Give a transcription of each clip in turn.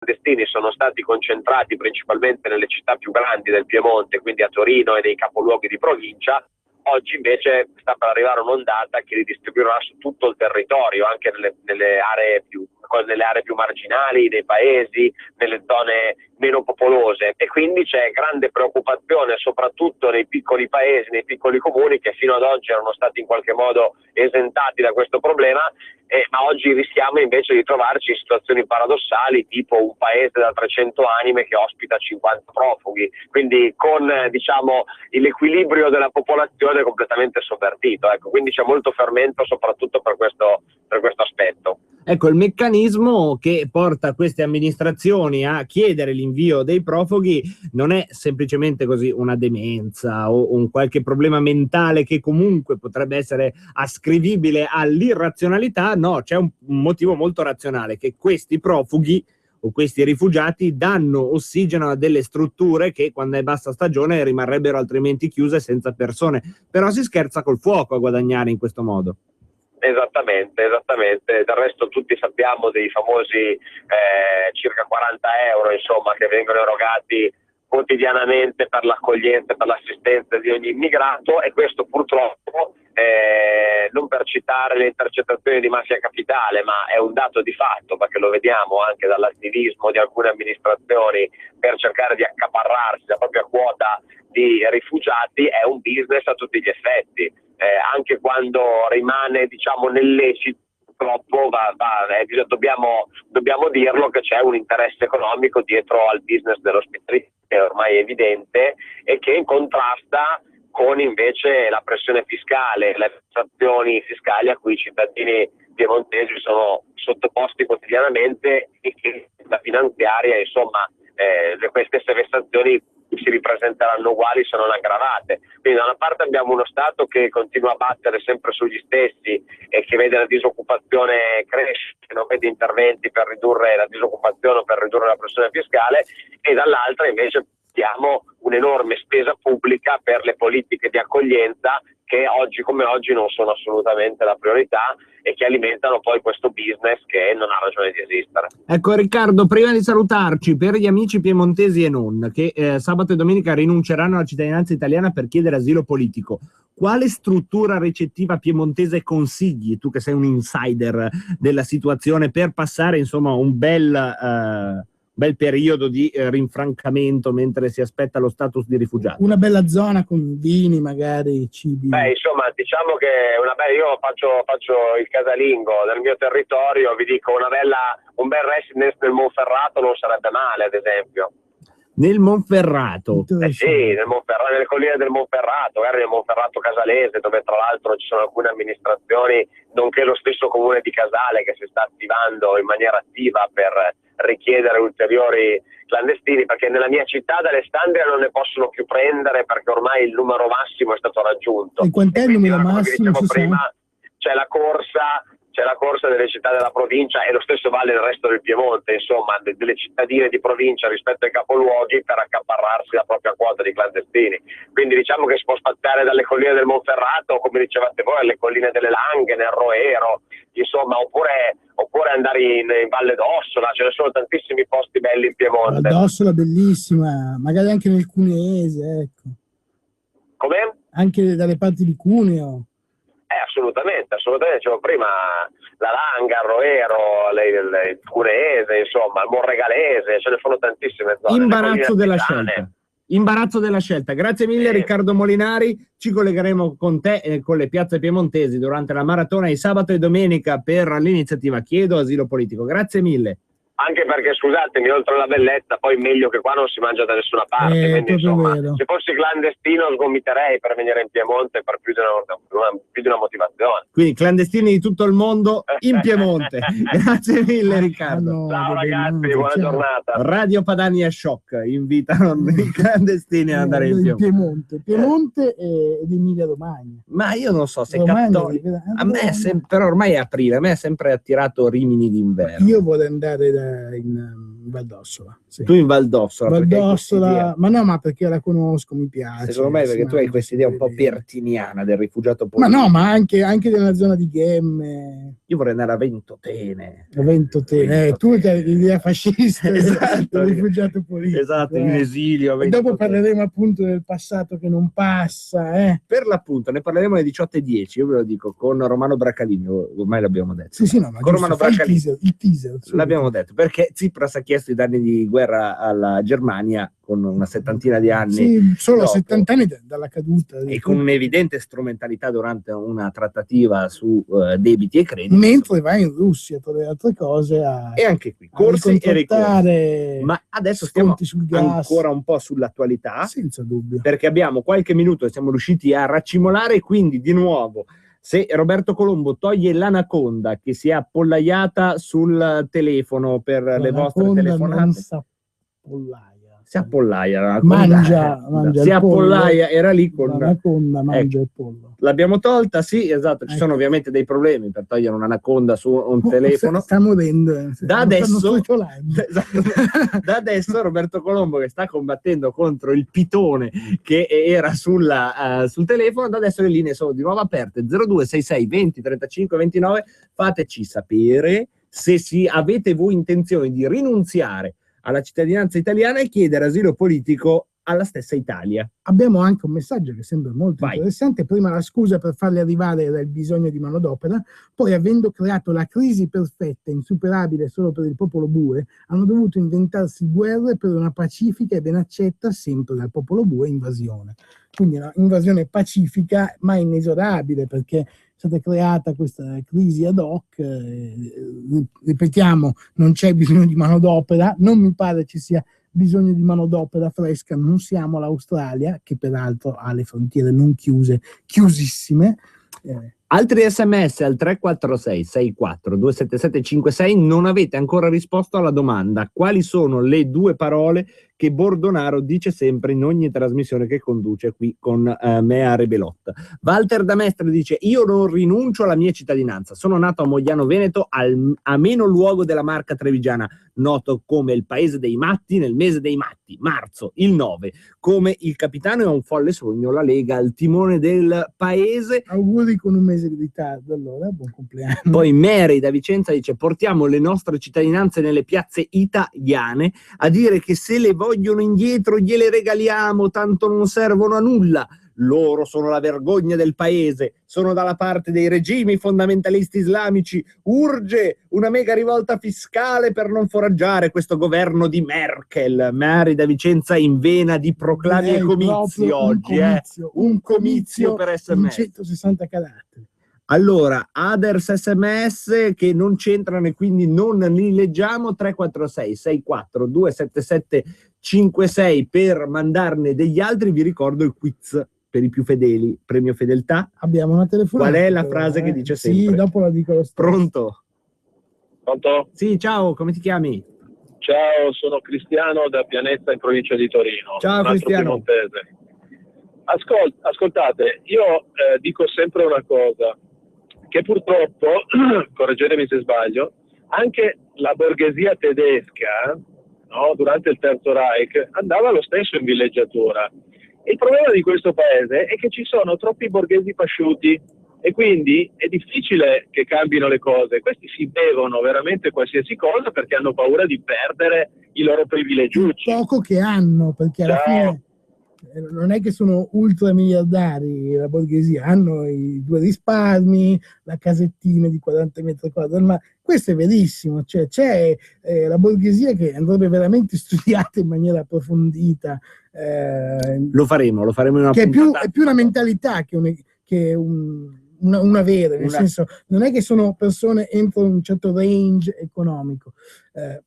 clandestini sono stati concentrati principalmente nelle città più grandi del Piemonte, quindi a Torino e nei capoluoghi di provincia. Oggi invece sta per arrivare un'ondata che li distribuirà su tutto il territorio, anche nelle aree più marginali, nei paesi, nelle zone meno popolose, e quindi c'è grande preoccupazione soprattutto nei piccoli paesi, nei piccoli comuni che fino ad oggi erano stati in qualche modo esentati da questo problema, ma oggi rischiamo invece di trovarci in situazioni paradossali, tipo un paese da 300 anime che ospita 50 profughi, quindi con l'equilibrio della popolazione completamente sovvertito. Ecco, quindi c'è molto fermento soprattutto per questo aspetto. Ecco, il meccanismo che porta queste amministrazioni a chiedere l'invio dei profughi non è semplicemente così una demenza o un qualche problema mentale che comunque potrebbe essere ascrivibile all'irrazionalità. No, c'è un motivo molto razionale, che questi profughi o questi rifugiati danno ossigeno a delle strutture che quando è bassa stagione rimarrebbero altrimenti chiuse senza persone. Però si scherza col fuoco a guadagnare in questo modo. Esattamente. Del resto tutti sappiamo dei famosi circa 40 euro, insomma, che vengono erogati quotidianamente per l'accoglienza e per l'assistenza di ogni immigrato, e questo purtroppo, non per citare le intercettazioni di Mafia Capitale, ma è un dato di fatto, perché lo vediamo anche dall'attivismo di alcune amministrazioni per cercare di accaparrarsi la propria quota di rifugiati, è un business a tutti gli effetti. Anche quando rimane nell'esito, purtroppo dobbiamo dirlo che c'è un interesse economico dietro al business dell'ospitalità, che è ormai evidente e che contrasta con invece la pressione fiscale, le vessazioni fiscali a cui i cittadini piemontesi sono sottoposti quotidianamente, e che la finanziaria, queste vessazioni si ripresenteranno uguali se non aggravate. Quindi da una parte abbiamo uno Stato che continua a battere sempre sugli stessi e che vede la disoccupazione crescere, non vede interventi per ridurre la disoccupazione o per ridurre la pressione fiscale, e dall'altra invece abbiamo un'enorme spesa pubblica per le politiche di accoglienza che oggi come oggi non sono assolutamente la priorità e che alimentano poi questo business che non ha ragione di esistere. Ecco Riccardo, prima di salutarci, per gli amici piemontesi e non, che sabato e domenica rinunceranno alla cittadinanza italiana per chiedere asilo politico, quale struttura recettiva piemontese consigli, tu che sei un insider della situazione, per passare insomma un bel periodo di rinfrancamento mentre si aspetta lo status di rifugiato? Una bella zona con vini, magari, cibi. Diciamo che io faccio il casalingo nel mio territorio, vi dico un bel residence nel Monferrato non sarebbe male, ad esempio. Nel Monferrato? Sì, nelle colline del Monferrato, magari nel Monferrato Casalese, dove tra l'altro ci sono alcune amministrazioni, nonché lo stesso comune di Casale che si sta attivando in maniera attiva per richiedere ulteriori clandestini, perché nella mia città d'Alessandria non ne possono più prendere perché ormai il numero massimo è stato raggiunto. E quant'è il numero massimo? Come dicevo prima, c'è la corsa delle città della provincia, e lo stesso vale nel resto del Piemonte, insomma, delle cittadine di provincia rispetto ai capoluoghi, per accaparrarsi la propria quota di clandestini. Quindi diciamo che si può spaziare dalle colline del Monferrato, come dicevate voi, alle colline delle Langhe, nel Roero, insomma, oppure andare in Valle d'Ossola. Ce ne sono tantissimi posti belli in Piemonte. Valle d'Ossola bellissima, magari anche nel Cuneese, ecco. Come? Anche dalle parti di Cuneo. Assolutamente, dicevo prima, la Langa, il Roero, il Cuneese, insomma, il Monregalese, ce ne sono tantissime zone. Imbarazzo della scelta. Grazie mille Riccardo Molinari, ci collegheremo con te e con le piazze piemontesi durante la maratona di sabato e domenica per l'iniziativa Chiedo Asilo Politico. Grazie mille. Anche perché, scusatemi, oltre alla bellezza, poi meglio che qua non si mangia da nessuna parte, quindi insomma, se fossi clandestino sgomiterei per venire in Piemonte per più di una motivazione. Quindi clandestini di tutto il mondo in Piemonte. Grazie mille Riccardo. Ciao ragazzi, buona giornata. Radio Padania Shock invitano i clandestini ad andare in Piemonte ed Emilia Romagna. Ma io non so se però ormai è aprile, a me è sempre attirato Rimini d'inverno. Io vorrei andare in Valdossola. Sì. Tu in Valdossola, Valdossola, ma no, ma perché la conosco, mi piace. Secondo me perché tu hai questa idea un po' pertiniana del rifugiato politico. Ma no, ma anche nella zona di Ghemme. Io vorrei andare a Ventotene. Ventotene. Tu hai l'idea fascista Esatto, del rifugiato politico. Esatto, in esilio. E dopo parleremo appunto del passato che non passa. Per l'appunto, ne parleremo alle 18:10, io ve lo dico, con Romano Bracalini, ormai l'abbiamo detto. Sì, no, ma con Romano Bracalini. Il teaser l'abbiamo detto, perché Tsipras ha chiesto i danni di guerra alla Germania con una settantina di anni. Sì, solo dopo, 70 anni dalla caduta. E con un'evidente strumentalità durante una trattativa su debiti e crediti. Mentre va in Russia, tra le altre cose, e anche qui, corsi e ricorsi. Ma adesso stiamo ancora un po' sull'attualità. Senza dubbio. Perché abbiamo qualche minuto e siamo riusciti a raccimolare, quindi di nuovo, se Roberto Colombo toglie l'anaconda che si è appollaiata sul telefono per le vostre telefonate, non si appollaia, mangia si appollaia, era lì con l'anaconda, mangia il pollo. L'abbiamo tolta, sì, esatto. Ci sono ovviamente dei problemi per togliere un'anaconda su un telefono. Sta morendo. Da adesso Roberto Colombo, che sta combattendo contro il pitone che era sul telefono, da adesso le linee sono di nuovo aperte. 0266 20 35 29. Fateci sapere se avete voi intenzione di rinunziare alla cittadinanza italiana e chiedere asilo politico alla stessa Italia. Abbiamo anche un messaggio che sembra molto interessante. Prima la scusa per farli arrivare era il bisogno di manodopera, poi avendo creato la crisi perfetta, insuperabile solo per il popolo bue, hanno dovuto inventarsi guerre per una pacifica e ben accetta sempre dal popolo bue invasione. Quindi una invasione pacifica ma inesorabile, perché è stata creata questa crisi ad hoc, ripetiamo, non c'è bisogno di manodopera, non mi pare ci sia bisogno di manodopera fresca, non siamo l'Australia, che peraltro ha le frontiere non chiusissime. Altri sms al 346 64 277 56. Non avete ancora risposto alla domanda: quali sono le due parole che Bordonaro dice sempre in ogni trasmissione che conduce qui con me a Rebelot? Walter da Mestre dice: io non rinuncio alla mia cittadinanza, sono nato a Mogliano Veneto, a meno luogo della Marca Trevigiana, noto come il paese dei matti, nel mese dei matti, marzo, il 9, come il capitano e un folle sogno, la Lega al timone del paese. Auguri con un mese di ritardo, allora, buon compleanno. Poi Mary da Vicenza dice: portiamo le nostre cittadinanze nelle piazze italiane a dire che se le vogliono indietro gliele regaliamo, tanto non servono a nulla. Loro sono la vergogna del paese, sono dalla parte dei regimi fondamentalisti islamici. Urge una mega rivolta fiscale per non foraggiare questo governo di Merkel. Mary da Vicenza in vena di proclami e comizi oggi. Un comizio per sms. In 160 caratteri. Allora, others sms che non c'entrano e quindi non li leggiamo. 346 64 277 56 per mandarne degli altri. Vi ricordo il quiz per i più fedeli, premio fedeltà. Abbiamo una telefonata. Qual è la frase che dice sempre? Sì, dopo la dico lo stesso. Pronto? Pronto? Sì, ciao, come ti chiami? Ciao, sono Cristiano da Pianezza in provincia di Torino. Ciao Cristiano. Ascoltate, io dico sempre una cosa, che purtroppo, correggetemi se sbaglio, anche la borghesia tedesca, no, durante il Terzo Reich andava lo stesso in villeggiatura. Il problema di questo paese è che ci sono troppi borghesi pasciuti e quindi è difficile che cambino le cose. Questi si bevono veramente qualsiasi cosa perché hanno paura di perdere i loro privilegiucci. Poco che hanno, perché alla fine non è che sono ultramiliardari la borghesia, hanno i 2 risparmi, la casettina di 40 metri quadrati, ma questo è verissimo, cioè c'è la borghesia che andrebbe veramente studiata in maniera approfondita. Lo faremo in una che puntata. È più una mentalità che un avere, nel senso, non è che sono persone entro un certo range economico,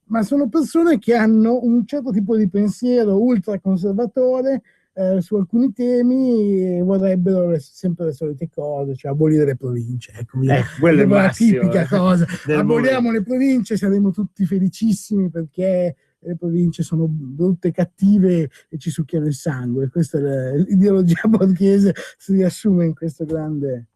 ma sono persone che hanno un certo tipo di pensiero ultraconservatore su alcuni temi, e vorrebbero sempre le solite cose, cioè abolire le province. Ecco, quella è la tipica cosa. Aboliamo momento. le province, saremo tutti felicissimi perché le province sono brutte e cattive e ci succhiano il sangue. Questa è l'ideologia borghese, si riassume in questo grande.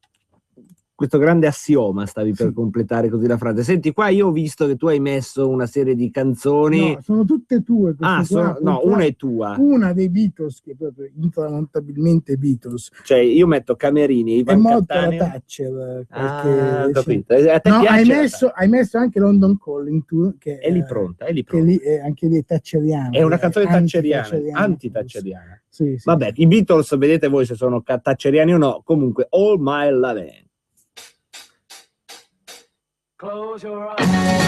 questo grande assioma, stavi per Sì. completare così la frase. Senti, qua io ho visto che tu hai messo una serie di canzoni. No, sono tutte tue queste qua. No, una è tua. Una dei Beatles, che è proprio intramontabilmente Beatles. Cioè, io metto Camerini, È Ivan morto la Cattaneo. Thatcher. Ho Sì. capito. A te No, piace? hai messo anche London Calling, che È lì pronta, è lì che pronta. lì è anche lì thatcheriana. È una canzone thatcheriana, anti-thatcheriana. anti-thatcheriana. Sì, sì, Vabbè, sì. i Beatles, vedete voi se sono thatcheriani o no, comunque All My Lovin'. Close your eyes.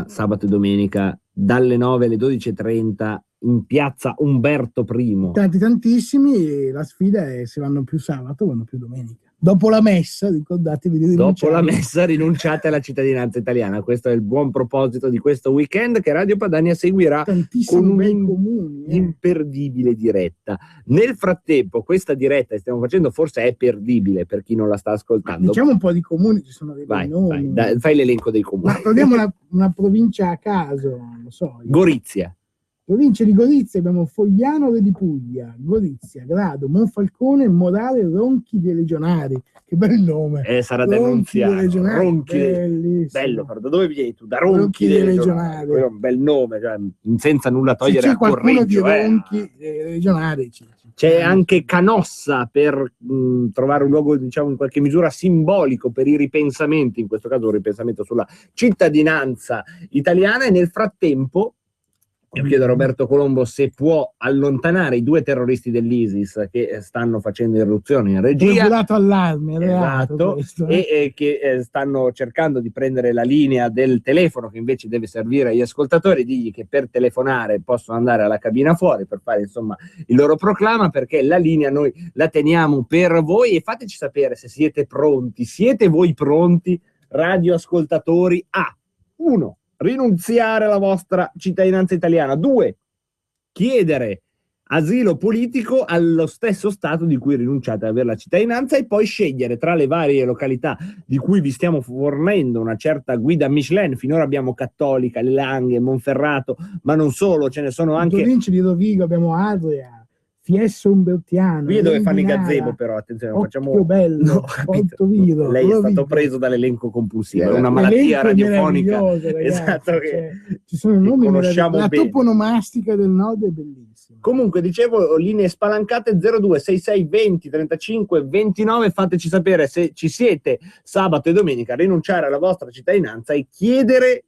sabato e domenica dalle 9 alle 12:30 in piazza Umberto I. Tantissimi, la sfida è se vanno più sabato o vanno più domenica. Dopo la messa, ricordatevi di rinunciare. Dopo la messa rinunciate alla cittadinanza italiana. Questo è il buon proposito di questo weekend che Radio Padania seguirà con un'imperdibile diretta. Nel frattempo, questa diretta che stiamo facendo forse è perdibile per chi non la sta ascoltando. Diciamo un po' di comuni, ci sono dei nomi. Fai l'elenco dei comuni. Ma prendiamo una provincia a caso, non so. Gorizia. Provincia di Gorizia abbiamo Fogliano di Puglia, Gorizia, Grado, Monfalcone, Morale, Ronchi dei Legionari. Che bel nome! Sarà denunziato. Ronchi, bello, da dove vieni tu? Da Ronchi dei Legionari. È un bel nome, cioè, senza nulla togliere a Correggio. Ronchi dei Legionari. C'è anche Canossa per trovare un luogo, diciamo, in qualche misura simbolico per i ripensamenti, in questo caso un ripensamento sulla cittadinanza italiana, e nel frattempo io chiedo a Roberto Colombo se può allontanare i 2 terroristi dell'ISIS che stanno facendo irruzioni in regia. Allarme, esatto, e che stanno cercando di prendere la linea del telefono, che invece deve servire agli ascoltatori, digli che per telefonare possono andare alla cabina fuori per fare insomma il loro proclama, perché la linea noi la teniamo per voi, e fateci sapere se siete pronti. Siete voi pronti, radioascoltatori, a 1. rinunziare alla vostra cittadinanza italiana, 2. chiedere asilo politico allo stesso Stato di cui rinunciate ad avere la cittadinanza, e poi scegliere tra le varie località di cui vi stiamo fornendo una certa guida Michelin. Finora abbiamo Cattolica, Le Langhe, Monferrato, ma non solo, ce ne sono anche... In provincia di Rovigo abbiamo Adria, Fiesso Umbertiano. Qui è dove fanno i gazebo, però attenzione, non facciamo... bello, Portoviro, lei è stato preso dall'elenco compulsivo, è una malattia radiofonica, ragazzi, esatto, che ci sono nomi conosciamo la bene. toponomastica del nord è bellissima. Comunque, dicevo, linee spalancate 0266 20 35 29, fateci sapere se ci siete sabato e domenica a rinunciare alla vostra cittadinanza e chiedere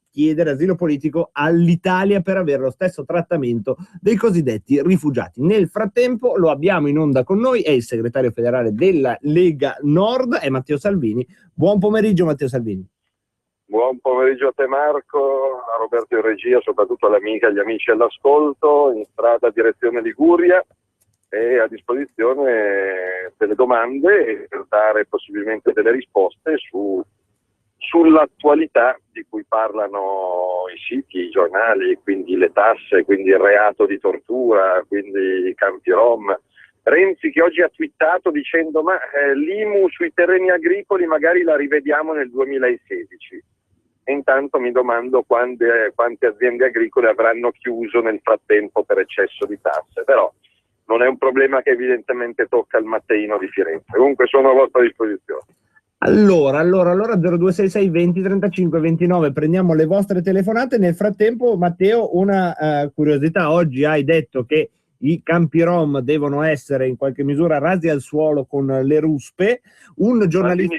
asilo politico all'Italia per avere lo stesso trattamento dei cosiddetti rifugiati. Nel frattempo lo abbiamo in onda con noi, è il segretario federale della Lega Nord, è Matteo Salvini. Buon pomeriggio Matteo Salvini. Buon pomeriggio a te Marco, a Roberto in regia, soprattutto all'amica e agli amici all'ascolto, in strada direzione Liguria, e a disposizione delle domande per dare possibilmente delle risposte sull'attualità di cui parlano i siti, i giornali, quindi le tasse, quindi il reato di tortura, quindi i campi rom. Renzi che oggi ha twittato dicendo ma l'IMU sui terreni agricoli magari la rivediamo nel 2016. E intanto mi domando quante aziende agricole avranno chiuso nel frattempo per eccesso di tasse, però non è un problema che evidentemente tocca il Matteino di Firenze. Comunque sono a vostra disposizione. Allora 0266 20 35 29, prendiamo le vostre telefonate. Nel frattempo, Matteo, una curiosità: oggi hai detto che i campi rom devono essere in qualche misura rasi al suolo con le ruspe. Un giornalista...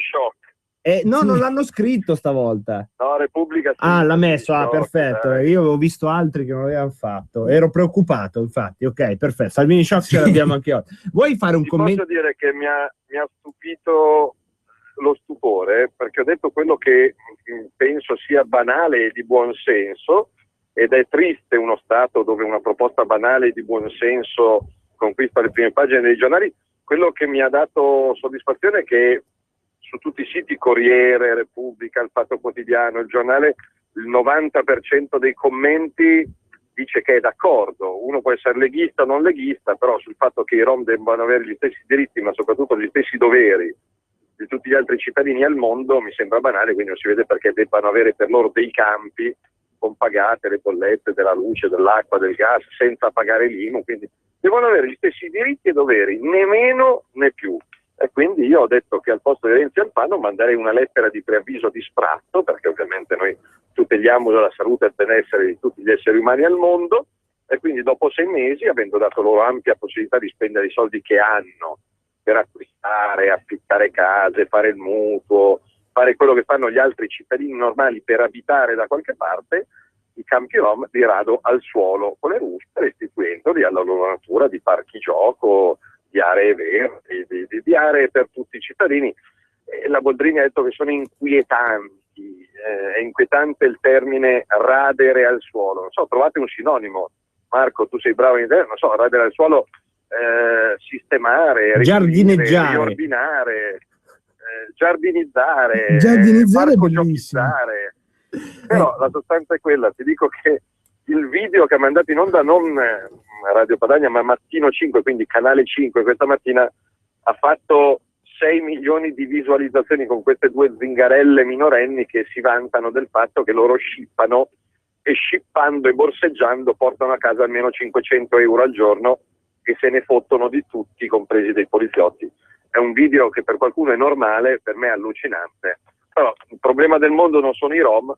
no, non l'hanno scritto stavolta. No, Repubblica. L'ha messo, perfetto. Io avevo visto altri che non l'avevano fatto. Ero preoccupato, infatti. Ok, perfetto. Salvini Shock ce l'abbiamo anche oggi. Vuoi fare un commento? Posso dire che mi ha stupito lo stupore, perché ho detto quello che penso sia banale e di buon senso, ed è triste uno Stato dove una proposta banale e di buon senso conquista le prime pagine dei giornali. Quello che mi ha dato soddisfazione è che su tutti i siti, Corriere, Repubblica, il Fatto Quotidiano, il Giornale, il 90% dei commenti dice che è d'accordo. Uno può essere leghista o non leghista, però sul fatto che i Rom debbano avere gli stessi diritti, ma soprattutto gli stessi doveri di tutti gli altri cittadini al mondo, mi sembra banale, quindi non si vede perché debbano avere per loro dei campi con pagate le bollette della luce, dell'acqua, del gas, senza pagare l'IMU, quindi devono avere gli stessi diritti e doveri, né meno né più. E quindi io ho detto che al posto di Renzi Alfano manderei una lettera di preavviso di sfratto, perché ovviamente noi tuteliamo la salute e il benessere di tutti gli esseri umani al mondo, e quindi dopo 6 mesi, avendo dato loro ampia possibilità di spendere i soldi che hanno per acquistare, affittare case, fare il mutuo, fare quello che fanno gli altri cittadini normali per abitare da qualche parte, i campi rom li rado al suolo con le ruspe, restituendoli alla loro natura di parchi gioco, di aree verdi, di aree per tutti i cittadini. La Boldrini ha detto che sono inquietanti dati, è inquietante il termine radere al suolo. Non so, trovate un sinonimo. Marco, tu sei bravo in idea, non so, radere al suolo, sistemare, giardineggiare, riordinare, giardinizzare, parcogiochizzare. Però la sostanza è quella. Ti dico che il video che ha mandato in onda non Radio Padania ma Mattino 5, quindi Canale 5, questa mattina ha fatto 6 milioni di visualizzazioni con queste due zingarelle minorenni che si vantano del fatto che loro scippano e scippando e borseggiando portano a casa almeno 500 euro al giorno e se ne fottono di tutti, compresi dei poliziotti. È un video che per qualcuno è normale, per me è allucinante. Però il problema del mondo non sono i Rom,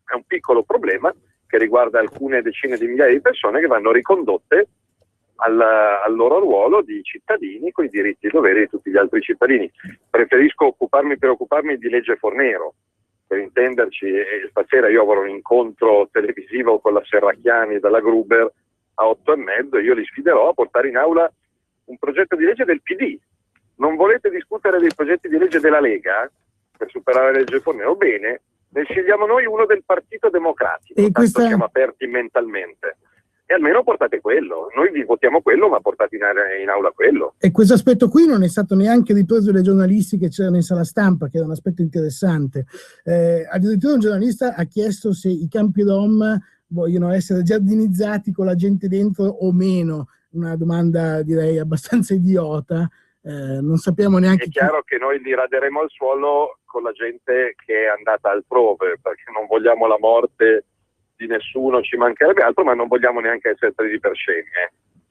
è un piccolo problema che riguarda alcune decine di migliaia di persone che vanno ricondotte al loro ruolo di cittadini con i diritti e i doveri di tutti gli altri cittadini. Preferisco preoccuparmi di legge Fornero, per intenderci, e stasera io avrò un incontro televisivo con la Serracchiani dalla Gruber a 8:30 e io li sfiderò a portare in aula un progetto di legge del PD. Non volete discutere dei progetti di legge della Lega per superare la legge Fornero? Bene, ne scegliamo noi uno del Partito Democratico, e tanto siamo aperti mentalmente. E almeno portate quello, noi vi votiamo quello, ma portate in aula quello. E questo aspetto qui non è stato neanche ripreso dai giornalisti che c'erano in sala stampa, che era un aspetto interessante. Addirittura un giornalista ha chiesto se i campi Rom vogliono essere giardinizzati con la gente dentro o meno, una domanda direi abbastanza idiota. Non sappiamo neanche. È chiaro che noi li raderemo al suolo con la gente che è andata altrove, perché non vogliamo la morte di nessuno, ci mancherebbe altro, ma non vogliamo neanche essere presi per scemi,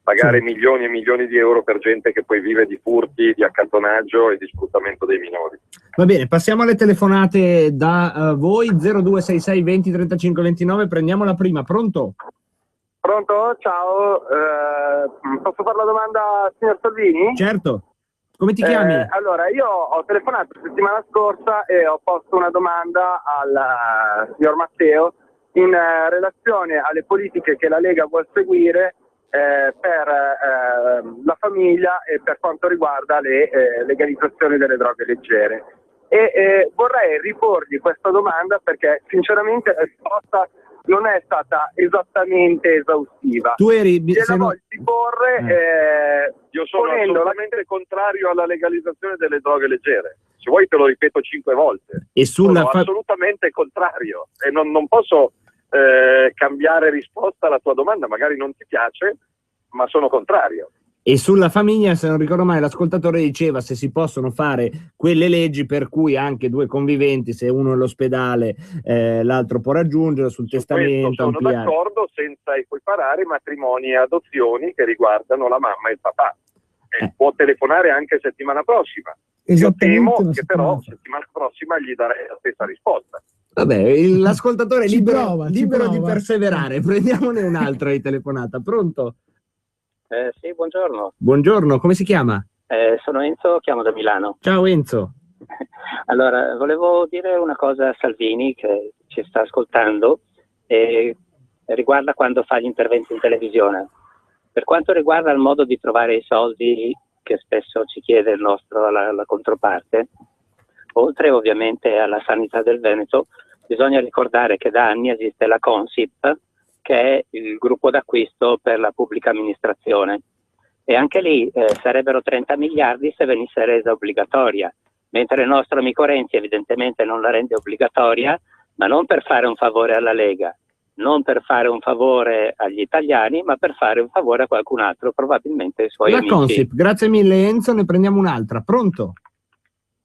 pagare sì, milioni e milioni di euro per gente che poi vive di furti, di accattonaggio e di sfruttamento dei minori. Va bene, passiamo alle telefonate da voi, 0266 20 35 29, prendiamo la prima. Pronto? Pronto? Ciao, posso fare la domanda al signor Salvini? Certo. Come ti chiami? Allora, io ho telefonato la settimana scorsa e ho posto una domanda al signor Matteo in relazione alle politiche che la Lega vuole seguire per la famiglia e per quanto riguarda le legalizzazioni delle droghe leggere. E vorrei riporgli questa domanda perché sinceramente la risposta non è stata esattamente esaustiva. Tu eri la voglio porre io sono assolutamente contrario alla legalizzazione delle droghe leggere. Se vuoi te lo ripeto 5 volte. E sono assolutamente contrario e non posso cambiare risposta alla tua domanda, magari non ti piace, ma sono contrario. E sulla famiglia, se non ricordo male, l'ascoltatore diceva se si possono fare quelle leggi per cui anche due conviventi, se uno è all'ospedale, l'altro può raggiungere sul testamento. Sono d'accordo, senza equiparare matrimoni e adozioni che riguardano la mamma e il papà. Può telefonare anche settimana prossima. Io temo che però settimana prossima gli darei la stessa risposta. Vabbè, l'ascoltatore è libero di perseverare. Prendiamone un'altra di telefonata. Pronto? Sì, buongiorno. Buongiorno, come si chiama? Sono Enzo, chiamo da Milano. Ciao Enzo. Allora, volevo dire una cosa a Salvini che ci sta ascoltando e riguarda quando fa gli interventi in televisione. Per quanto riguarda il modo di trovare i soldi che spesso ci chiede la controparte, oltre ovviamente alla sanità del Veneto, bisogna ricordare che da anni esiste la Consip, che è il gruppo d'acquisto per la pubblica amministrazione, e anche lì sarebbero 30 miliardi se venisse resa obbligatoria, mentre il nostro amico Renzi evidentemente non la rende obbligatoria, ma non per fare un favore alla Lega, non per fare un favore agli italiani, ma per fare un favore a qualcun altro, probabilmente ai suoi amici. Consip, grazie mille Enzo, ne prendiamo un'altra. Pronto?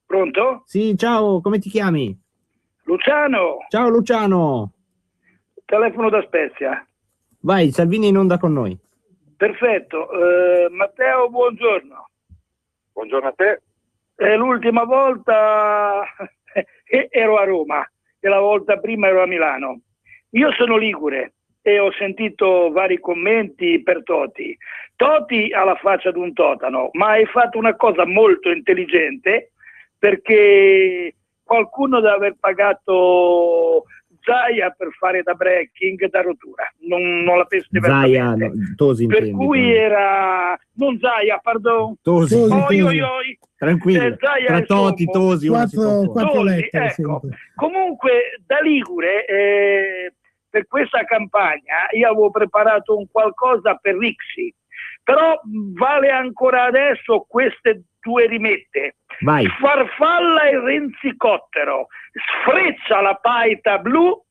Pronto? Sì, ciao, come ti chiami? Luciano. Ciao Luciano. Telefono da Spezia. Vai, Salvini in onda con noi. Perfetto. Matteo, buongiorno. Buongiorno a te. L'ultima volta ero a Roma e la volta prima ero a Milano. Io sono ligure e ho sentito vari commenti per Toti. Toti ha la faccia di un totano, ma hai fatto una cosa molto intelligente perché qualcuno deve aver pagato Zaia per fare da breaking, da rottura, non la penso Zaia, diversamente. Tosi Per intendi, cui era non Zaia, pardon. Tosi. Oi. Tranquillo, Zaia tra è Toti, sommo. Tosi, uno si confonde. Quattro Tosi, lettere ecco. sempre. Comunque da Ligure per questa campagna io avevo preparato un qualcosa per Rixi, però vale ancora adesso queste due rimette. Vai. Farfalla e renzicottero, sfreccia la paita blu,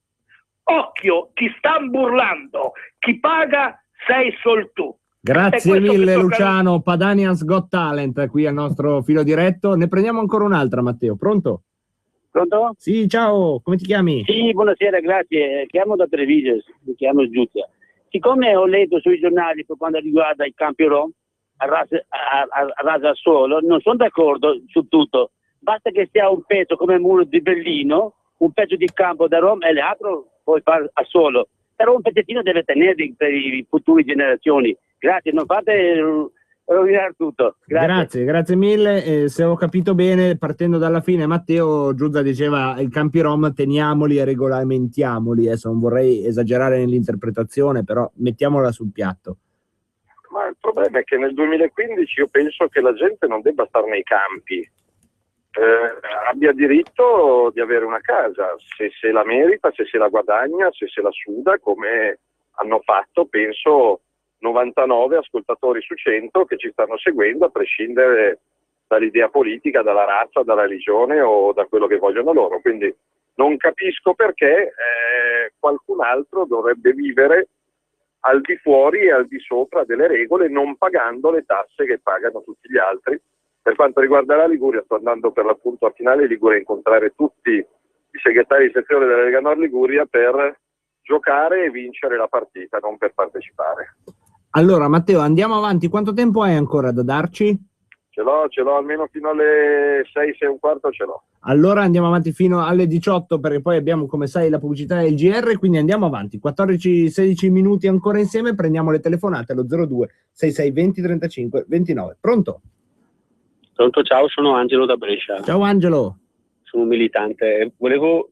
occhio, ti stan burlando, chi paga sei sol tu. Grazie mille Luciano, Padanians Got Talent qui al nostro filo diretto. Ne prendiamo ancora un'altra, Matteo, pronto? Pronto? Sì, ciao, come ti chiami? Sì, buonasera, grazie. Chiamo da Treviso, mi chiamo Giulia. Siccome ho letto sui giornali per quanto riguarda il Campio Rom, a rasa al suolo, non sono d'accordo su tutto. Basta che sia un pezzo come il muro di Berlino, un pezzo di campo da Roma e l'altro puoi fare a suolo. Però un pezzettino deve tenere per le future generazioni. Grazie, non fate rovinare tutto. Grazie mille. Se ho capito bene, partendo dalla fine, Matteo Giuzza diceva i campi rom teniamoli e regolamentiamoli. Adesso non vorrei esagerare nell'interpretazione, però mettiamola sul piatto. Ma il problema è che nel 2015 io penso che la gente non debba stare nei campi, abbia diritto di avere una casa, se la merita, se se la guadagna, se se la suda, come hanno fatto, penso, 99 ascoltatori su 100 che ci stanno seguendo, a prescindere dall'idea politica, dalla razza, dalla religione o da quello che vogliono loro. Quindi non capisco perché qualcun altro dovrebbe vivere al di fuori e al di sopra delle regole, non pagando le tasse che pagano tutti gli altri. Per quanto riguarda la Liguria, sto andando per l'appunto a Finale Liguria a incontrare tutti i segretari di sezione della Lega Nord Liguria per giocare e vincere la partita, non per partecipare. Allora Matteo, andiamo avanti, quanto tempo hai ancora da darci? Ce l'ho almeno fino alle 6, 6 e un quarto ce l'ho. Allora andiamo avanti fino alle 18 perché poi abbiamo, come sai, la pubblicità e il GR, quindi andiamo avanti. 14-16 minuti ancora insieme, prendiamo le telefonate allo 02 66 20 35 29. Pronto? Pronto, ciao, sono Angelo da Brescia. Ciao Angelo. Sono un militante. Volevo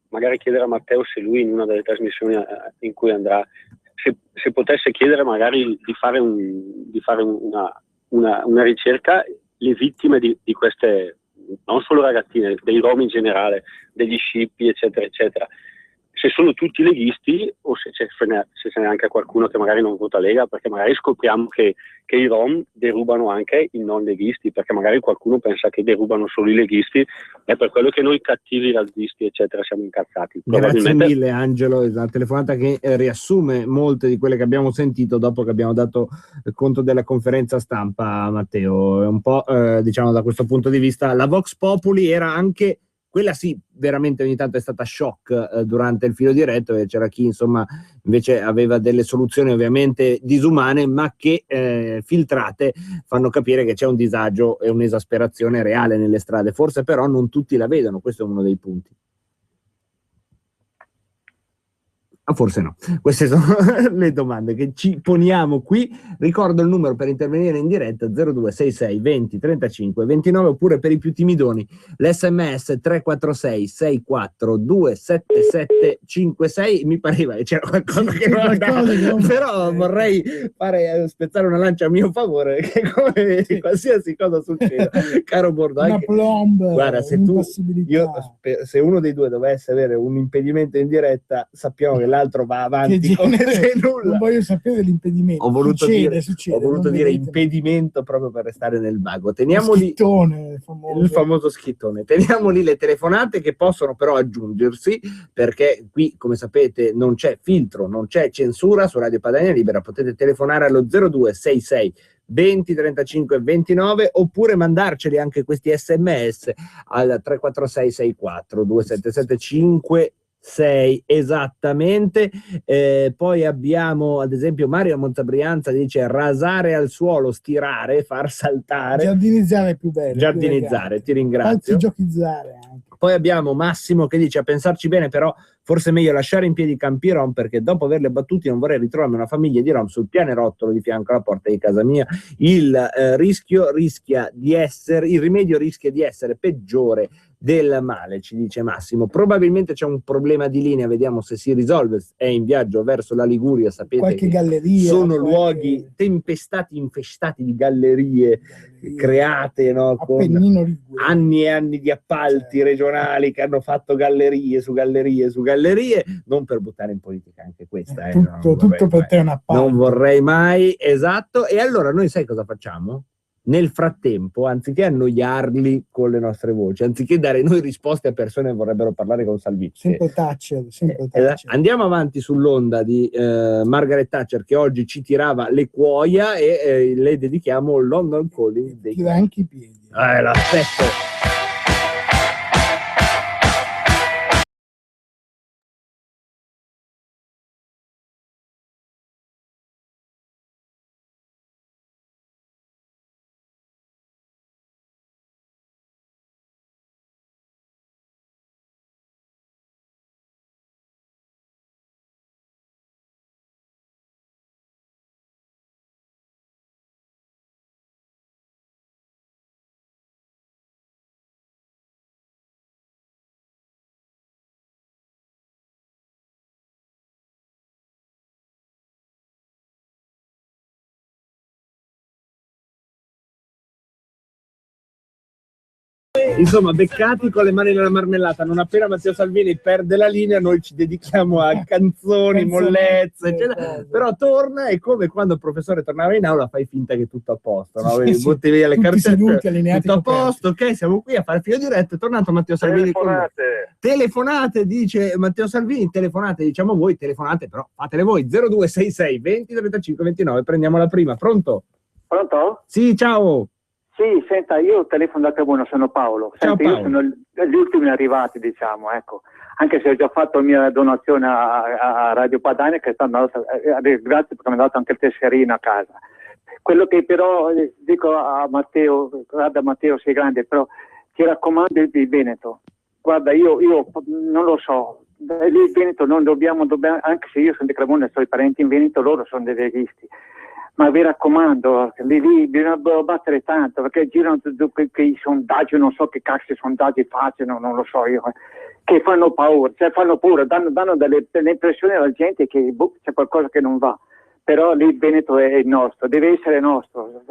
magari chiedere a Matteo se lui in una delle trasmissioni in cui andrà, se potesse chiedere magari di fare una ricerca, le vittime di queste, non solo ragazzine, dei rom in generale, degli scippi, eccetera, eccetera. Se sono tutti leghisti o se ce n'è anche qualcuno che magari non vota Lega, perché magari scopriamo che i rom derubano anche i non leghisti, perché magari qualcuno pensa che derubano solo i leghisti, è per quello che noi cattivi razzisti eccetera siamo incazzati. Grazie mille Angelo, è una telefonata che riassume molte di quelle che abbiamo sentito dopo che abbiamo dato conto della conferenza stampa. Matteo, è un po' diciamo da questo punto di vista la Vox Populi era anche quella, sì, veramente ogni tanto è stata shock durante il filo diretto, e c'era chi insomma invece aveva delle soluzioni ovviamente disumane, ma che filtrate fanno capire che c'è un disagio e un'esasperazione reale nelle strade. Forse però non tutti la vedono, questo è uno dei punti. Forse no, queste sono le domande che ci poniamo qui. Ricordo il numero per intervenire in diretta 0266 20 35 29, oppure per i più timidoni l'SMS 346 64 277 56. Mi pareva che c'era qualcosa che non andava, però vorrei spezzare una lancia a mio favore, che come qualsiasi cosa succeda, caro Bordo, una plomb, guarda, se uno dei due dovesse avere un impedimento in diretta, sappiamo che l'altro va avanti come se nulla. Non voglio sapere l'impedimento. Ho voluto Succede, dire impedimento proprio per restare nel vago. Teniamoli il famoso schittone. Teniamoli le telefonate, che possono però aggiungersi, perché qui, come sapete, non c'è filtro, non c'è censura su Radio Padania Libera. Potete telefonare allo 0266 20 35 29, oppure mandarceli anche questi SMS al 346 64 277 56 esattamente. Poi abbiamo ad esempio Mario Montabrianza, dice rasare al suolo, stirare, far saltare, giardinizzare è più bello, giardinizzare, ti ringrazio, giochizzare anche. Poi abbiamo Massimo che dice: a pensarci bene però forse è meglio lasciare in piedi i campi rom, perché dopo averli abbattuti non vorrei ritrovarmi una famiglia di rom sul pianerottolo di fianco alla porta di casa mia. Il rimedio rischia di essere peggiore del male, ci dice Massimo. Probabilmente c'è un problema di linea, vediamo se si risolve. È in viaggio verso la Liguria, sapete qualche che galleria, sono luoghi tempestati, infestati di gallerie create, no, con anni e anni di appalti regionali che hanno fatto gallerie su gallerie su gallerie, non per buttare in politica anche questa, tutto per te è un appalto. Non vorrei mai, esatto. E allora noi sai cosa facciamo? Nel frattempo, anziché annoiarli con le nostre voci, anziché dare noi risposte a persone che vorrebbero parlare con Salvini, sempre Thatcher. Andiamo avanti sull'onda di Margaret Thatcher, che oggi ci tirava le cuoia, e le dedichiamo London Calling. Tira anche i piedi. L'aspetto. Insomma, beccati con le mani nella marmellata. Non appena Matteo Salvini perde la linea, noi ci dedichiamo a canzoni, mollezze, eccetera. Però torna, e come quando il professore tornava in aula fai finta che è tutto a posto, no? Butti via le cartelle, tutto a posto, ok, siamo qui a fare filo diretto. È tornato Matteo Salvini. Telefonate, dice Matteo Salvini, telefonate, diciamo voi, telefonate, però fatele voi. 0266 20 35 29, prendiamo la prima. Pronto? Pronto? Sì, ciao. Sì, senta, io telefono da Cremona, sono Paolo. Ciao, senta, Paolo. Io sono gli ultimi arrivati, diciamo, ecco. Anche se ho già fatto la mia donazione a Radio Padania, che è stata grazie perché mi ha dato anche il tesserino a casa. Quello che però dico a Matteo, guarda Matteo, sei grande, però ti raccomando il Veneto. Guarda, io non lo so, lì il Veneto non dobbiamo, anche se io sono di Cremona e ho i parenti in Veneto, loro sono dei leghisti. Ma vi raccomando, lì bisogna battere tanto, perché girano quei sondaggi, non so che cazzo di sondaggi facciano, non lo so io, che fanno paura, danno delle impressioni alla gente che c'è qualcosa che non va. Però lì il Veneto è il nostro, deve essere nostro.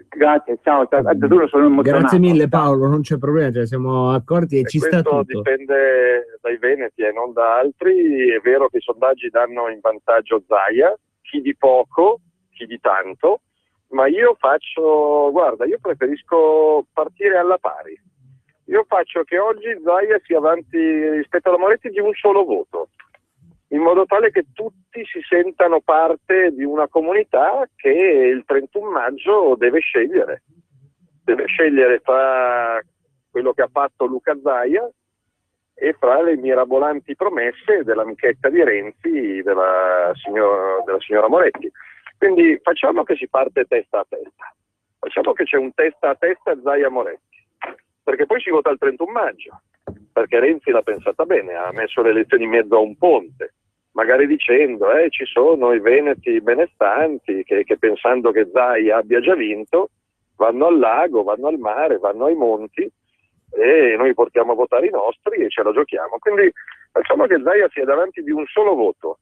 Grazie, ciao, sono emozionato. Grazie mille Paolo, non c'è problema, ce ne siamo accorti e ci sta tutto. Questo dipende dai veneti e non da altri. È vero che i sondaggi danno in vantaggio Zaia, chi di poco, chi di tanto, ma io preferisco partire alla pari. Io faccio che oggi Zaia sia avanti rispetto alla Moretti di un solo voto, in modo tale che tutti si sentano parte di una comunità che il 31 maggio deve scegliere fra quello che ha fatto Luca Zaia e fra le mirabolanti promesse dell'amichetta di Renzi, della signora Moretti. Quindi facciamo che si parte testa a testa, facciamo che c'è un testa a testa Zaia-Moretti, perché poi si vota il 31 maggio, perché Renzi l'ha pensata bene, ha messo le elezioni in mezzo a un ponte, magari dicendo ci sono i veneti benestanti che pensando che Zaia abbia già vinto vanno al lago, vanno al mare, vanno ai monti e noi portiamo a votare i nostri e ce la giochiamo. Quindi facciamo che Zaia sia davanti di un solo voto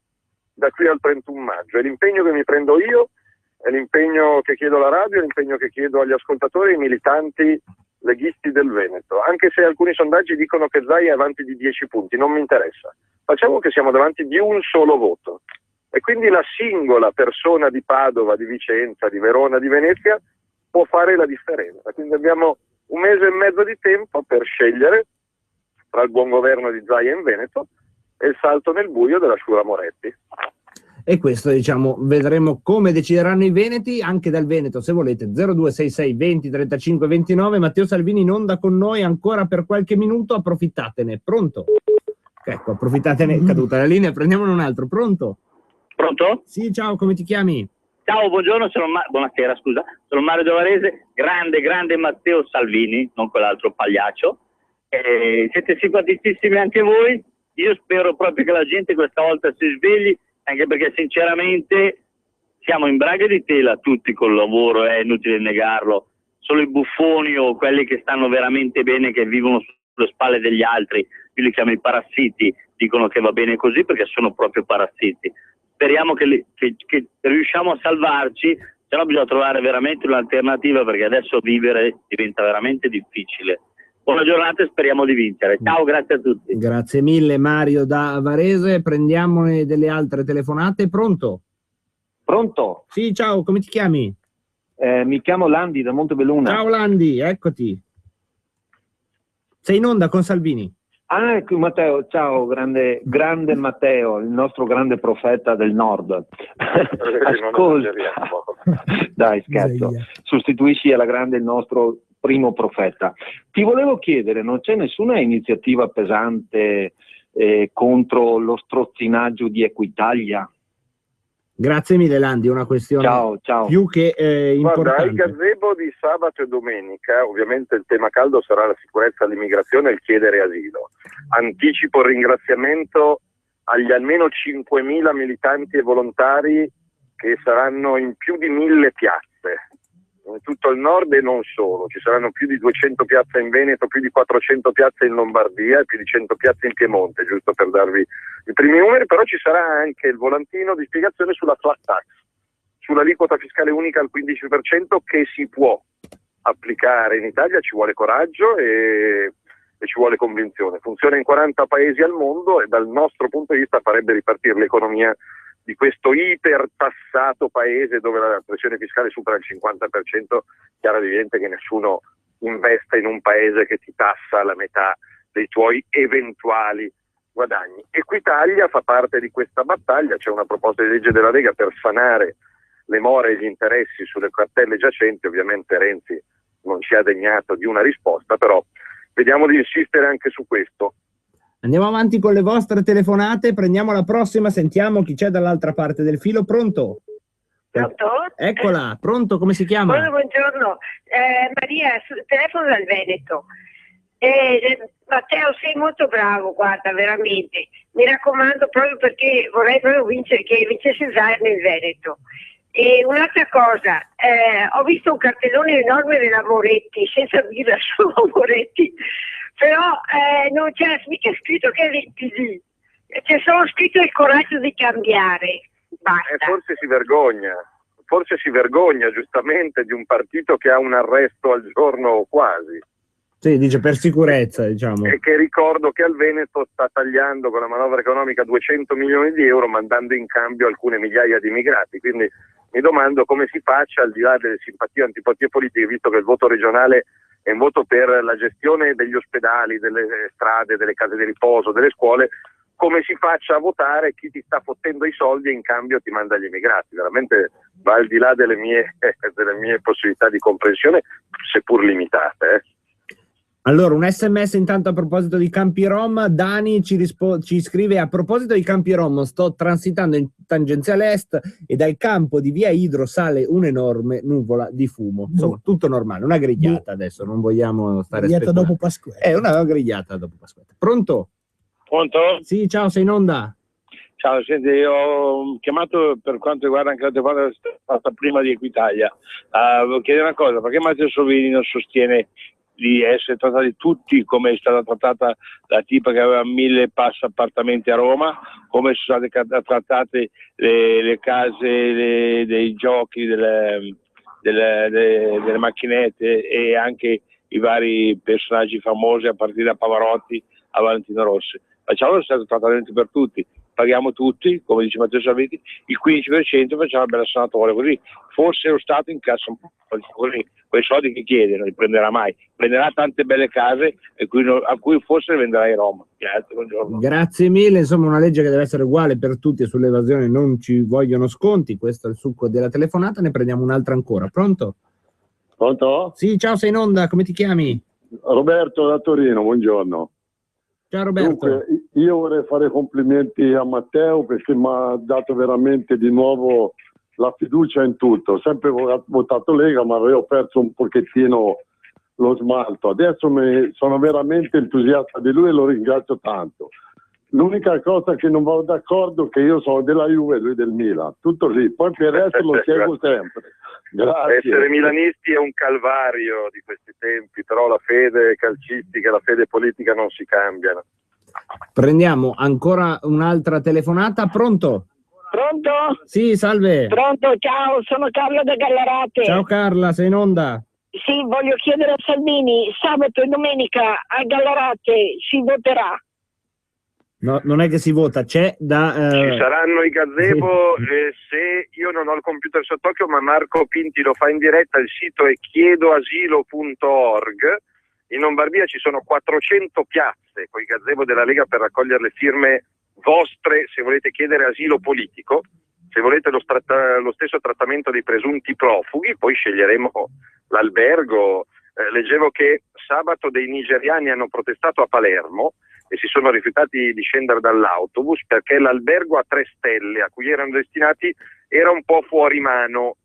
da qui al 31 maggio. È l'impegno che mi prendo io, è l'impegno che chiedo alla radio, è l'impegno che chiedo agli ascoltatori e ai militanti leghisti del Veneto, anche se alcuni sondaggi dicono che Zaia è avanti di 10 punti, non mi interessa. Facciamo che siamo davanti di un solo voto e quindi la singola persona di Padova, di Vicenza, di Verona, di Venezia può fare la differenza. Quindi abbiamo un mese e mezzo di tempo per scegliere tra il buon governo di Zaia in Veneto e il salto nel buio della Sciura Moretti. E questo, diciamo, vedremo come decideranno i veneti, anche dal Veneto, se volete. 0266 20 35 29. Matteo Salvini in onda con noi ancora per qualche minuto, approfittatene. Pronto? Ecco, approfittatene, caduta la linea, prendiamone un altro. Pronto? Pronto? Sì, ciao, come ti chiami? Ciao, buongiorno, buonasera, scusa. Sono Mario Giavarese, grande Matteo Salvini, non quell'altro pagliaccio. Siete simpaticissimi anche voi. Io spero proprio che la gente questa volta si svegli, anche perché sinceramente siamo in braghe di tela tutti col lavoro, è inutile negarlo. Solo i buffoni o quelli che stanno veramente bene, che vivono sulle spalle degli altri, io li chiamo i parassiti, dicono che va bene così perché sono proprio parassiti. Speriamo che riusciamo a salvarci, se no bisogna trovare veramente un'alternativa, perché adesso vivere diventa veramente difficile. Buona giornata e speriamo di vincere. Ciao, grazie a tutti. Grazie mille Mario da Varese. Prendiamone delle altre telefonate. Pronto? Pronto? Sì, ciao, come ti chiami? Mi chiamo Landi da Montebelluna. Ciao Landi, eccoti. Sei in onda con Salvini. Ah, ecco Matteo, ciao, grande Matteo, il nostro grande profeta del nord. Ascolta, dai scherzo, sostituisci alla grande il nostro primo profeta. Ti volevo chiedere, non c'è nessuna iniziativa pesante contro lo strozzinaggio di Equitalia? Grazie mille Landi, una questione ciao. più che importante. Guarda, ai gazebo di sabato e domenica, ovviamente il tema caldo sarà la sicurezza all'immigrazione e il chiedere asilo. Anticipo il ringraziamento agli almeno 5.000 militanti e volontari che saranno in più di 1.000 piazze, in tutto il nord e non solo. Ci saranno più di 200 piazze in Veneto, più di 400 piazze in Lombardia e più di 100 piazze in Piemonte, giusto per darvi i primi numeri. Però ci sarà anche il volantino di spiegazione sulla flat tax, sull'aliquota fiscale unica al 15% che si può applicare in Italia. Ci vuole coraggio e ci vuole convinzione. Funziona in 40 paesi al mondo e dal nostro punto di vista farebbe ripartire l'economia di questo ipertassato paese dove la pressione fiscale supera il 50%. Chiaro ed evidente che nessuno investe in un paese che ti tassa la metà dei tuoi eventuali guadagni. Equitalia fa parte di questa battaglia. C'è una proposta di legge della Lega per sanare le more e gli interessi sulle cartelle giacenti. Ovviamente Renzi non ci ha degnato di una risposta, però vediamo di insistere anche su questo. Andiamo avanti con le vostre telefonate, prendiamo la prossima, sentiamo chi c'è dall'altra parte del filo. Pronto? Pronto? Eccola, pronto, come si chiama? Buongiorno, Maria, telefono dal Veneto. Matteo, sei molto bravo, guarda, veramente. Mi raccomando, proprio perché vorrei proprio vincere, che vincesse Zaia nel Veneto. E un'altra cosa, ho visto un cartellone enorme della Moretti, senza birra, solo Moretti, però non c'è mica scritto che è del PD, c'è solo scritto il coraggio di cambiare. Basta. Forse si vergogna giustamente di un partito che ha un arresto al giorno o quasi. Sì, dice per sicurezza, diciamo. E che ricordo che al Veneto sta tagliando con la manovra economica 200 milioni di euro, mandando in cambio alcune migliaia di immigrati. Quindi mi domando come si faccia, al di là delle simpatie o antipatie politiche, visto che il voto regionale è un voto per la gestione degli ospedali, delle strade, delle case di riposo, delle scuole, come si faccia a votare chi ti sta fottendo i soldi e in cambio ti manda gli immigrati. Veramente va al di là delle mie possibilità di comprensione, seppur limitate. Allora, un SMS intanto a proposito di campi Rom. Dani ci scrive: a proposito di campi Rom, sto transitando in tangenziale est e dal campo di via Idro sale un'enorme nuvola di fumo. Insomma, tutto normale, una grigliata adesso, non vogliamo stare grigliata dopo Pasquetta. Una grigliata dopo Pasquetta. Pronto? Pronto? Sì, ciao, sei in onda. Ciao, senti, ho chiamato per quanto riguarda anche la telefonata fatta prima di Equitalia. Volevo chiedere una cosa: perché Matteo Salvini non sostiene di essere trattati tutti come è stata trattata la tipa che aveva 1000 passa appartamenti a Roma, come sono state trattate le case dei giochi, delle macchinette e anche i vari personaggi famosi a partire da Pavarotti a Valentino Rossi. Facciamo lo stesso trattamento per tutti, paghiamo tutti, come dice Matteo Salvini, il 15%, facciamo una bella sanatoria, così forse lo Stato incassa un po' così, quei soldi che chiede non li prenderà mai, prenderà tante belle case a cui forse le venderà in Roma. Grazie, buongiorno. Grazie mille, insomma una legge che deve essere uguale per tutti e sull'evasione non ci vogliono sconti, questo è il succo della telefonata, ne prendiamo un'altra ancora. Pronto? Pronto? Sì, ciao, sei in onda, come ti chiami? Roberto da Torino, buongiorno. Ciao Roberto. Dunque, io vorrei fare complimenti a Matteo perché mi ha dato veramente di nuovo la fiducia in tutto. Ho sempre votato Lega, ma avevo perso un pochettino lo smalto. Adesso sono veramente entusiasta di lui e lo ringrazio tanto. L'unica cosa che non vado d'accordo è che io sono della Juve e lui del Milan, tutto lì, poi per il resto lo seguo sempre. Grazie. Essere milanisti è un calvario di questi tempi, però la fede calcistica e la fede politica non si cambiano. Prendiamo ancora un'altra telefonata. Pronto? Pronto? Sì, salve. Pronto, ciao, sono Carla da Gallarate. Ciao Carla, sei in onda? Sì, voglio chiedere a Salvini, sabato e domenica a Gallarate si voterà? No, non è che si vota, c'è da... Ci saranno i gazebo, se io non ho il computer sott'occhio, ma Marco Pinti lo fa in diretta, il sito è chiedoasilo.org. In Lombardia ci sono 400 piazze con i gazebo della Lega per raccogliere le firme vostre se volete chiedere asilo politico, se volete lo stesso trattamento dei presunti profughi, poi sceglieremo l'albergo. Leggevo che sabato dei nigeriani hanno protestato a Palermo e si sono rifiutati di scendere dall'autobus perché l'albergo a 3 stelle a cui erano destinati era un po' fuori mano,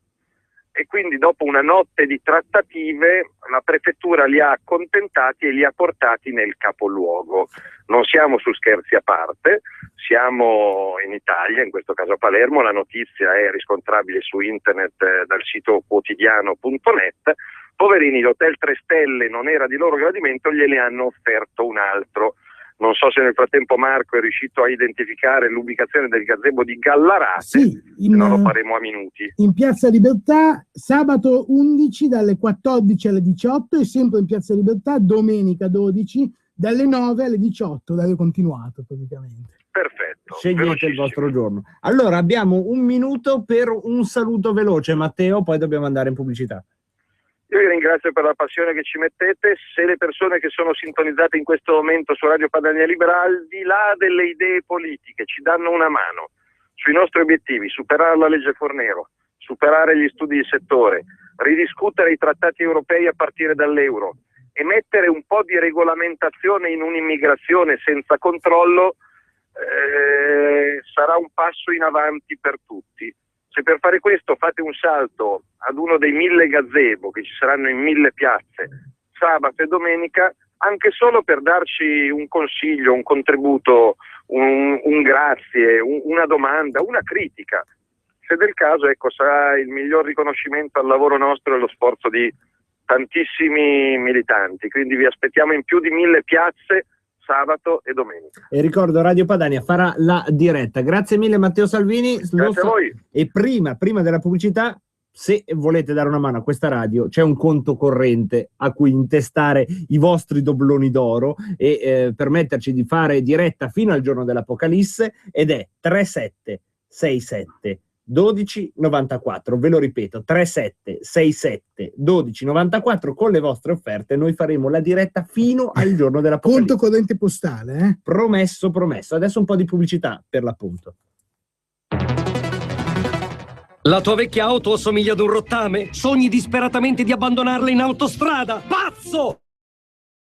e quindi dopo una notte di trattative la prefettura li ha accontentati e li ha portati nel capoluogo. Non siamo su scherzi a parte, siamo in Italia, in questo caso a Palermo, la notizia è riscontrabile su internet dal sito quotidiano.net. Poverini, l'hotel 3 stelle non era di loro gradimento, gliene hanno offerto un altro. Non so se nel frattempo Marco è riuscito a identificare l'ubicazione del gazebo di Gallarate, sì, non lo faremo a minuti. In Piazza Libertà, sabato 11 dalle 14 alle 18 e sempre in Piazza Libertà domenica 12 dalle 9 alle 18, orario continuato praticamente. Perfetto. Scegliete il vostro giorno. Allora abbiamo un minuto per un saluto veloce, Matteo, poi dobbiamo andare in pubblicità. Io vi ringrazio per la passione che ci mettete. Se le persone che sono sintonizzate in questo momento su Radio Padania Libera, al di là delle idee politiche, ci danno una mano sui nostri obiettivi: superare la legge Fornero, superare gli studi di settore, ridiscutere i trattati europei a partire dall'euro e mettere un po' di regolamentazione in un'immigrazione senza controllo, sarà un passo in avanti per tutti. Se per fare questo fate un salto ad uno dei 1000 gazebo che ci saranno in 1000 piazze sabato e domenica, anche solo per darci un consiglio, un contributo, un grazie, una domanda, una critica, se del caso, ecco, sarà il miglior riconoscimento al lavoro nostro e allo sforzo di tantissimi militanti. Quindi vi aspettiamo in più di 1000 piazze sabato e domenica. E ricordo, Radio Padania farà la diretta. Grazie mille Matteo Salvini. Grazie a voi. E prima della pubblicità, se volete dare una mano a questa radio, c'è un conto corrente a cui intestare i vostri dobloni d'oro e permetterci di fare diretta fino al giorno dell'Apocalisse, ed è 3767 1294. Ve lo ripeto, 3767 1294. Con le vostre offerte noi faremo la diretta fino al giorno dell'Apocalisse. Conto corrente postale, Promesso. Adesso un po' di pubblicità per l'appunto. La tua vecchia auto assomiglia ad un rottame? Sogni disperatamente di abbandonarla in autostrada? Pazzo!